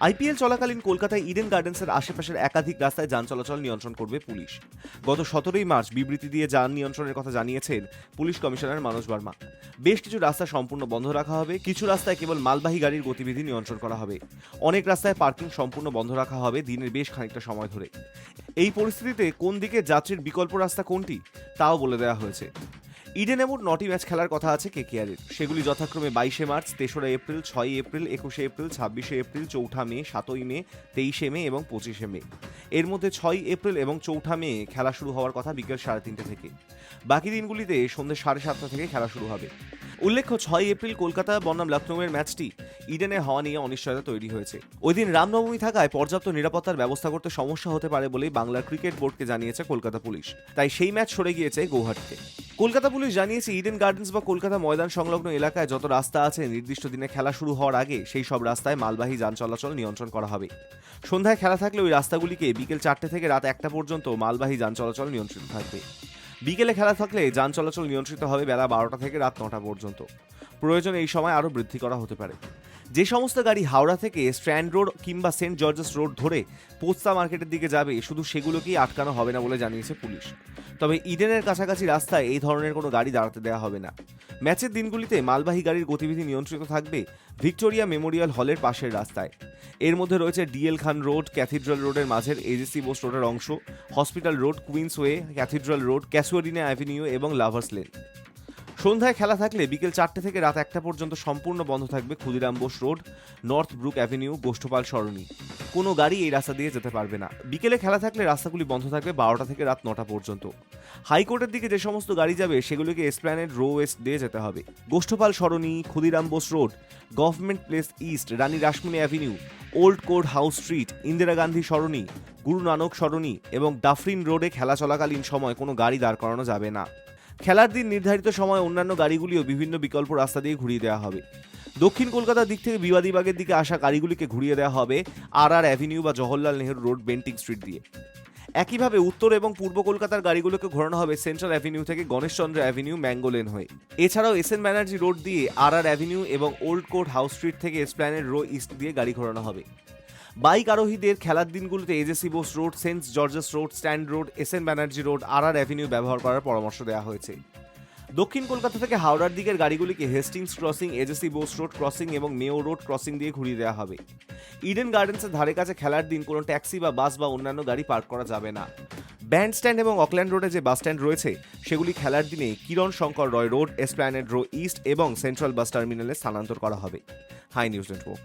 IPL চলাকালীন কলকাতায় Eden গার্ডেন্সের আশেপাশের একাধিক রাস্তায় যান চলাচল নিয়ন্ত্রণ করবে পুলিশ। গত 17ই মার্চ বিবৃতি দিয়ে যান নিয়ন্ত্রণের কথা জানিয়েছেন পুলিশ কমিশনার মানোজ বার্মা। বেশ কিছু রাস্তা সম্পূর্ণ বন্ধ রাখা হবে, কিছু রাস্তায় কেবল মালবাহী গাড়ির গতিবিধি নিয়ন্ত্রণ করা হবে। অনেক রাস্তায় পার্কিং সম্পূর্ণ বন্ধ রাখা হবে দিনের বেশ খানিকটা সময় ধরে। এই পরিস্থিতিতে কোন দিকে যাত্রীর বিকল্প রাস্তা কোনটি তাও বলে দেওয়া হয়েছে। ইডেনে মোট 9টি ম্যাচ খেলার কথা আছে কেকেআরের। সেগুলি যথাক্রমে 22শে মার্চ, 3রা এপ্রিল, 6ই এপ্রিল, 21শে এপ্রিল, 26শে এপ্রিল, 4ঠা মে, 7ই মে, 23শে মে এবং 25শে মে। এর মধ্যে 6ই এপ্রিল এবং 4ঠা মে খেলা শুরু হওয়ার কথা বিকেল 3:30 থেকে। বাকি দিনগুলিতে সন্ধ্যে 7:30 থেকে খেলা শুরু হবে। উল্লেখ্য, 6ই এপ্রিল কলকাতা বনাম লখনৌয়ের ম্যাচটি ইডেনে হওয়া নিয়ে অনিশ্চয়তা তৈরি হয়েছে। ওই দিন রামনবমী থাকায় পর্যাপ্ত নিরাপত্তার ব্যবস্থা করতে সমস্যা হতে পারে বলেই বাংলার ক্রিকেট বোর্ডকে জানিয়েছে কলকাতা পুলিশ। তাই সেই ম্যাচ সরে গিয়েছে গৌহাটিতে। কলকাতা পুলিশ জানিয়েছে, ইডেন গার্ডেন্স বা কলকাতা ময়দান সংলগ্ন এলাকায় যত রাস্তা আছে নির্দিষ্ট দিনে খেলা শুরু হওয়ার আগে সেই সব রাস্তায় মালবাহী যান চলাচল নিয়ন্ত্রণ করা হবে। সন্ধ্যায় খেলা থাকলে ওই রাস্তাগুলিকে বিকেল 4টে থেকে রাত 1টা পর্যন্ত মালবাহী যান চলাচল নিয়ন্ত্রিত থাকবে। বিকেলে খেলা থাকলে যান চলাচল নিয়ন্ত্রিত হবে বেলা 12টা থেকে রাত 9টা পর্যন্ত। প্রয়োজনে এই সময় আরও বৃদ্ধি করা হতে পারে। যে সমস্ত গাড়ি হাওড়া থেকে স্ট্র্যান্ড রোড কিংবা সেন্ট জর্জেস রোড ধরে পোস্তা মার্কেটের দিকে যাবে, শুধু সেগুলোকেই আটকানো হবে না বলে জানিয়েছে পুলিশ। তবে ইডেনের কাছাকাছি রাস্তায় এই ধরনের কোনো গাড়ি দাঁড়াতে দেওয়া হবে না। ম্যাচের দিনগুলিতে মালবাহী গাড়ির গতিবিধি নিয়ন্ত্রিত থাকবে ভিক্টোরিয়া মেমোরিয়াল হলের পাশের রাস্তায়। এর মধ্যে রয়েছে ডিএল খান রোড, ক্যাথিড্রাল রোডের মাঝের এজেসি বোস রোডের অংশ, Hospital Road, Queensway, Cathedral Road, Casuarina Avenue এবং লাভার্স লেন। সন্ধ্যায় খেলা থাকলে বিকেল 4টে থেকে রাত 1টা পর্যন্ত সম্পূর্ণ বন্ধ থাকবে Khudiram Bose Road, North Brook Avenue, Gosthopal Sarani. কোনো গাড়ি এই রাস্তা দিয়ে যেতে পারবে না। বিকেলে খেলা থাকলে রাস্তাগুলি বন্ধ থাকবে 12টা থেকে রাত 9টা পর্যন্ত। হাইকোর্টের দিকে যে সমস্ত গাড়ি যাবে সেগুলিকে এসপ্ল্যানেড রো ওয়েস্ট দিয়ে যেতে হবে। Gosthopal Sarani, Khudiram Bose Road, Government Place East, Rani Rashmoni Avenue, Old Court House Street, Indira Gandhi Sarani, Guru Nanak সরণি এবং ডাফরিন রোডে খেলা চলাকালীন সময় কোনো গাড়ি দাঁড় করানো যাবে না। খেলার দিন নির্ধারিত সময় অন্যান্য গাড়িগুলিও বিভিন্ন বিকল্প রাস্তা দিয়ে ঘুরিয়ে দেওয়া হবে। দক্ষিণ কলকাতার দিক থেকে বিবাদীবাগের দিকে আসা গাড়িগুলিকে ঘুরিয়ে দেওয়া হবে আর অ্যাভিনিউ বা Jawaharlal Nehru road, Bentinck street দিয়ে। একইভাবে উত্তর এবং পূর্ব কলকাতার গাড়িগুলোকে ঘোরানো হবে সেন্ট্রাল অ্যাভিনিউ থেকে গণেশচন্দ্র অ্যাভিনিউ, ম্যাঙ্গো লেন হয়ে। এছাড়াও এসএন ব্যানার্জি রোড দিয়ে আর অ্যাভিনিউ এবং ওল্ড কোর্ট হাউস স্ট্রিট থেকে এসপ্ল্যানেড রো ইস্ট দিয়ে গাড়ি ঘোরানো হবে। বাইক আরোহীদের খেলার দিনগুলোতে AJC Bose Road, Saint George's Road, Strand Road, SN Banerjee Road, R Avenue ব্যবহার করার পরামর্শ দেওয়া হয়েছে। দক্ষিণ কলকাতা থেকে হাওড়ার দিকের গাড়িগুলিকে Hastings crossing, AJC Bose Road crossing এবং মেও রোড ক্রসিং দিয়ে ঘুরিয়ে দেওয়া হবে। ইডেন গার্ডেন্সের ধারে কাছে খেলার দিন কোনো ট্যাক্সি বা বাস বা অন্যান্য গাড়ি পার্ক করা যাবে না। ব্যান্ড স্ট্যান্ড এবং অকল্যান্ড রোডে যে বাস স্ট্যান্ড রয়েছে সেগুলি খেলার দিনে Kiran Shankar Roy road, Esplanade Row East এবং সেন্ট্রাল বাস টার্মিনালে স্থানান্তর করা হবে। Hi News network.